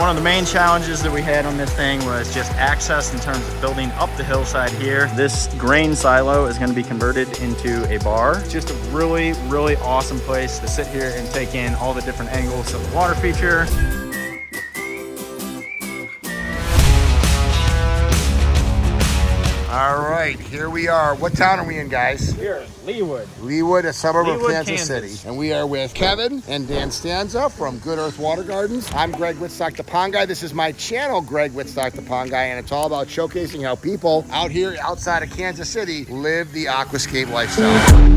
one of the main challenges that we had on this thing was just access in terms of building up the hillside here. This grain silo is going to be converted into a bar. Just a really, really awesome place to sit here and take in all the different angles of the water feature. All right, here we are. What town are we in, guys? Here in Leawood. Leawood, a suburb of Kansas Kansas City. And we are with Kevin and Dan Stanza from Good Earth Water Gardens. I'm Greg Wittstock, the Pond Guy. This is my channel, Greg Wittstock, the Pond Guy, and it's all about showcasing how people out here outside of Kansas City live the aquascape lifestyle.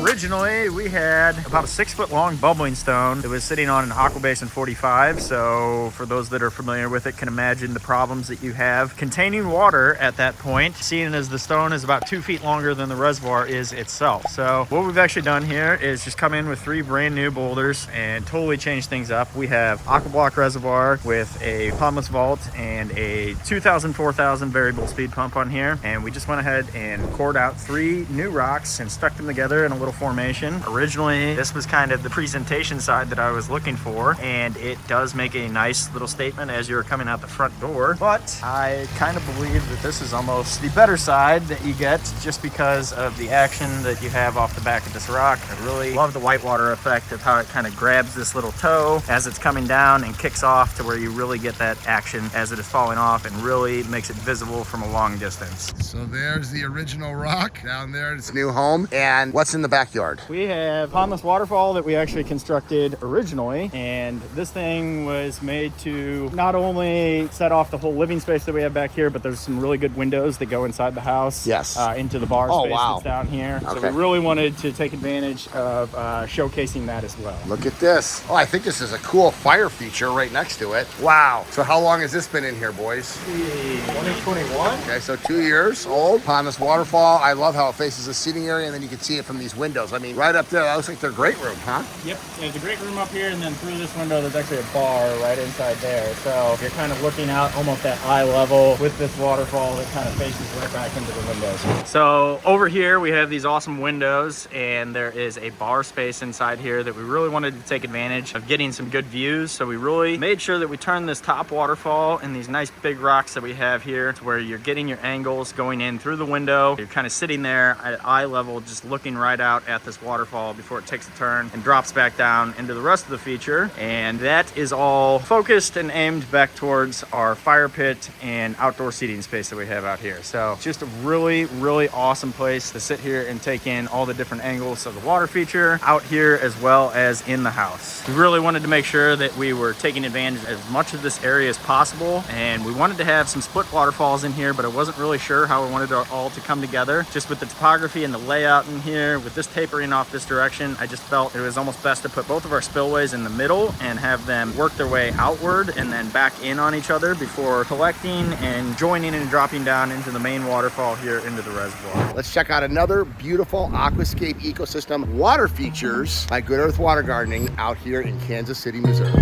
Originally, we had about a 6-foot long bubbling stone that was sitting on an Aqua Basin 45. So for those that are familiar with it, can imagine the problems that you have containing water at that point, seeing as the stone is about 2 feet longer than the reservoir is itself. So what we've actually done here is just come in with 3 brand new boulders and totally change things up. We have Aqua Block reservoir with a pumpless vault and a 2000, 4000 variable speed pump on here. And we just went ahead and cored out 3 new rocks and stuck them together in a little formation. Originally, this was kind of the presentation side that I was looking for, and it does make a nice little statement as you're coming out the front door, but I kind of believe that this is almost the better side that you get just because of the action that you have off the back of this rock. I really love the whitewater effect of how it kind of grabs this little toe as it's coming down and kicks off to where you really get that action as it is falling off and really makes it visible from a long distance. So there's the original rock down there. It's new home. And what's in the backyard? We have pondless waterfall that we actually constructed originally, and this thing was made to not only set off the whole living space that we have back here, but there's some really good windows that go inside the house. Yes. Into the bar space that's down here. Okay. So we really wanted to take advantage of showcasing that as well. Look at this. Oh, I think this is a cool fire feature right next to it. Wow. So how long has this been in here, boys? 2021. Okay, so 2 years old. Pondless waterfall. I love how it faces the seating area, and then you can see it from these windows. I mean, right up there, that looks like their great room, huh? Yep, there's a great room up here, and then through this window, there's actually a bar right inside there. So you're kind of looking out almost at eye level with this waterfall that kind of faces right back into the windows. So over here, we have these awesome windows, and there is a bar space inside here that we really wanted to take advantage of getting some good views. So we really made sure that we turned this top waterfall and these nice big rocks that we have here to where you're getting your angles going in through the window. You're kind of sitting there at eye level, just looking right out at this waterfall before it takes a turn and drops back down into the rest of the feature. And that is all focused and aimed back towards our fire pit and outdoor seating space that we have out here. So just a really, really awesome place to sit here and take in all the different angles of the water feature out here as well as in the house. We really wanted to make sure that we were taking advantage of as much of this area as possible, and we wanted to have some split waterfalls in here, but I wasn't really sure how we wanted it all to come together. Just with the topography and the layout in here, with this tapering off this direction, I just felt it was almost best to put both of our spillways in the middle and have them work their way outward and then back in on each other before collecting and joining and dropping down into the main waterfall here into the reservoir. Let's check out another beautiful aquascape ecosystem water features by Good Earth Water Gardening out here in Kansas City, Missouri.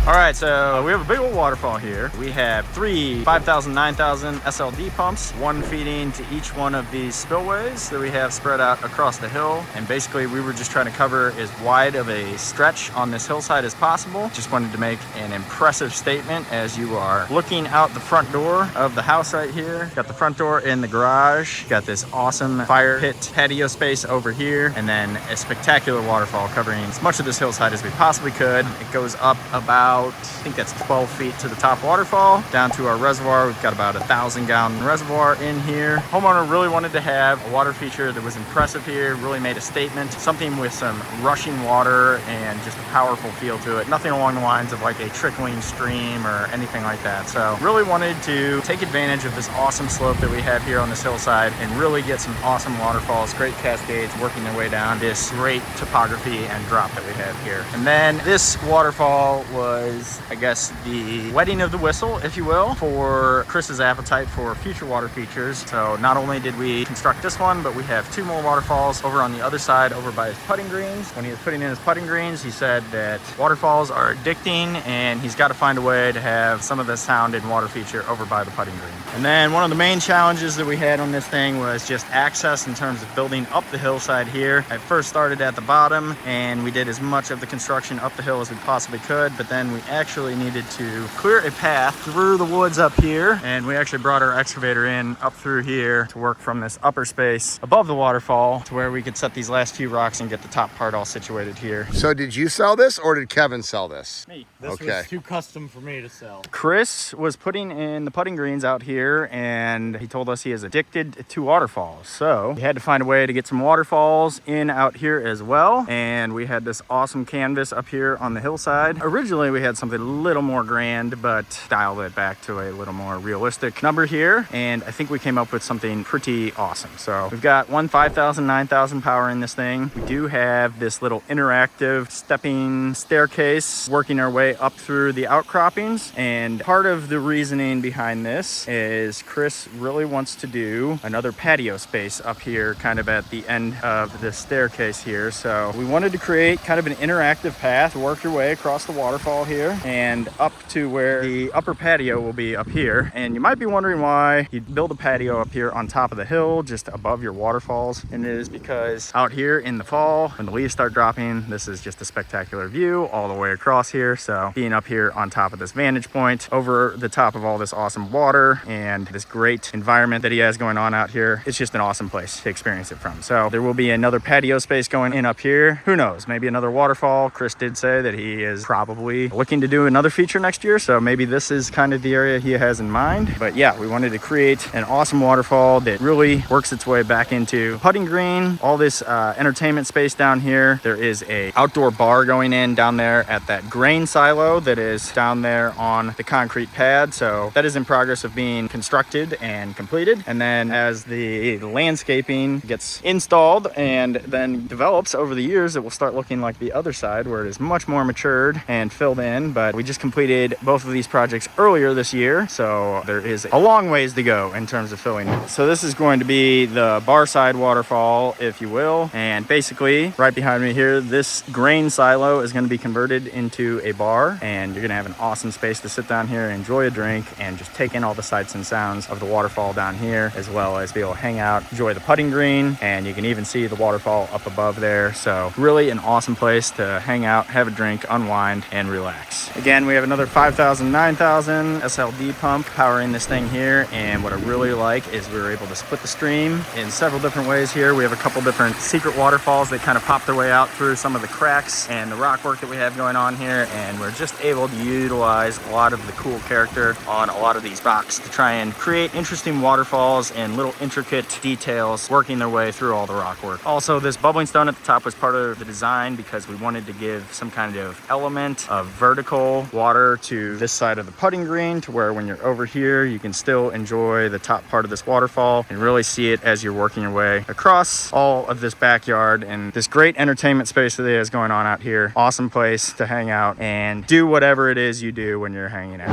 Alright, so we have a big old waterfall here. We have 3 5,000, 9,000 SLD pumps, one feeding to each one of these spillways that we have spread out across the hill. And basically we were just trying to cover as wide of a stretch on this hillside as possible. Just wanted to make an impressive statement as you are looking out the front door of the house right here. Got the front door in the garage, got this awesome fire pit patio space over here, and then a spectacular waterfall covering as much of this hillside as we possibly could. It goes up about about, I think that's 12 feet to the top waterfall. Down to our reservoir, we've got about 1,000-gallon reservoir in here. Homeowner really wanted to have a water feature that was impressive here, really made a statement, something with some rushing water and just a powerful feel to it. Nothing along the lines of like a trickling stream or anything like that. So really wanted to take advantage of this awesome slope that we have here on this hillside and really get some awesome waterfalls, great cascades working their way down this great topography and drop that we have here. And then this waterfall was, I guess, the wetting of the whistle, if you will, for Chris's appetite for future water features. So not only did we construct this one, but we have 2 more waterfalls over on the other side, over by his putting greens. When he was putting in his putting greens, he said that waterfalls are addicting and he's got to find a way to have some of the sound and water feature over by the putting green. And then one of the main challenges that we had on this thing was just access in terms of building up the hillside here. I first started at the bottom and we did as much of the construction up the hill as we possibly could, but then we actually needed to clear a path through the woods up here, and we actually brought our excavator in up through here to work from this upper space above the waterfall to where we could set these last few rocks and get the top part all situated here. So did you sell this or did Kevin sell this? Me. This was too custom for me to sell. Chris was putting in the putting greens out here and he told us he is addicted to waterfalls. So we had to find a way to get some waterfalls in out here as well. And we had this awesome canvas up here on the hillside. Originally we had something a little more grand, but dialed it back to a little more realistic number here. And I think we came up with something pretty awesome. So we've got one 5,000, 9,000 power in this thing. We do have this little interactive stepping staircase working our way up through the outcroppings. And part of the reasoning behind this is Chris really wants to do another patio space up here, kind of at the end of the staircase here. So we wanted to create kind of an interactive path to work your way across the waterfall here and up to where the upper patio will be up here. And you might be wondering why you build a patio up here on top of the hill, just above your waterfalls. And it is because out here in the fall, when the leaves start dropping, this is just a spectacular view all the way across here. So being up here on top of this vantage point, over the top of all this awesome water and this great environment that he has going on out here, it's just an awesome place to experience it from. So there will be another patio space going in up here. Who knows, maybe another waterfall. Chris did say that he is probably looking to do another feature next year. So maybe this is kind of the area he has in mind. But yeah, we wanted to create an awesome waterfall that really works its way back into putting green, all this entertainment space down here. There is a outdoor bar going in down there at that grain silo that is down there on the concrete pad. So that is in progress of being constructed and completed. And then as the landscaping gets installed and then develops over the years, it will start looking like the other side where it is much more matured and filled in. But we just completed both of these projects earlier this year, so there is a long ways to go in terms of filling it. So this is going to be the bar side waterfall, if you will. And basically right behind me here, this grain silo is going to be converted into a bar, and you're going to have an awesome space to sit down here, enjoy a drink, and just take in all the sights and sounds of the waterfall down here, as well as be able to hang out, enjoy the putting green, and you can even see the waterfall up above there. So really an awesome place to hang out, have a drink, unwind, and relax. Again, we have another 5,000, 9,000 SLD pump powering this thing here, and what I really like is we were able to split the stream in several different ways here. We have a couple different secret waterfalls that kind of pop their way out through some of the cracks and the rock work that we have going on here, and we're just able to utilize a lot of the cool character on a lot of these rocks to try and create interesting waterfalls and little intricate details working their way through all the rock work. Also, this bubbling stone at the top was part of the design because we wanted to give some kind of element of vertical water to this side of the putting green, to where when you're over here you can still enjoy the top part of this waterfall and really see it as you're working your way across all of this backyard and this great entertainment space that is going on out here. Awesome place to hang out and do whatever it is you do when you're hanging out.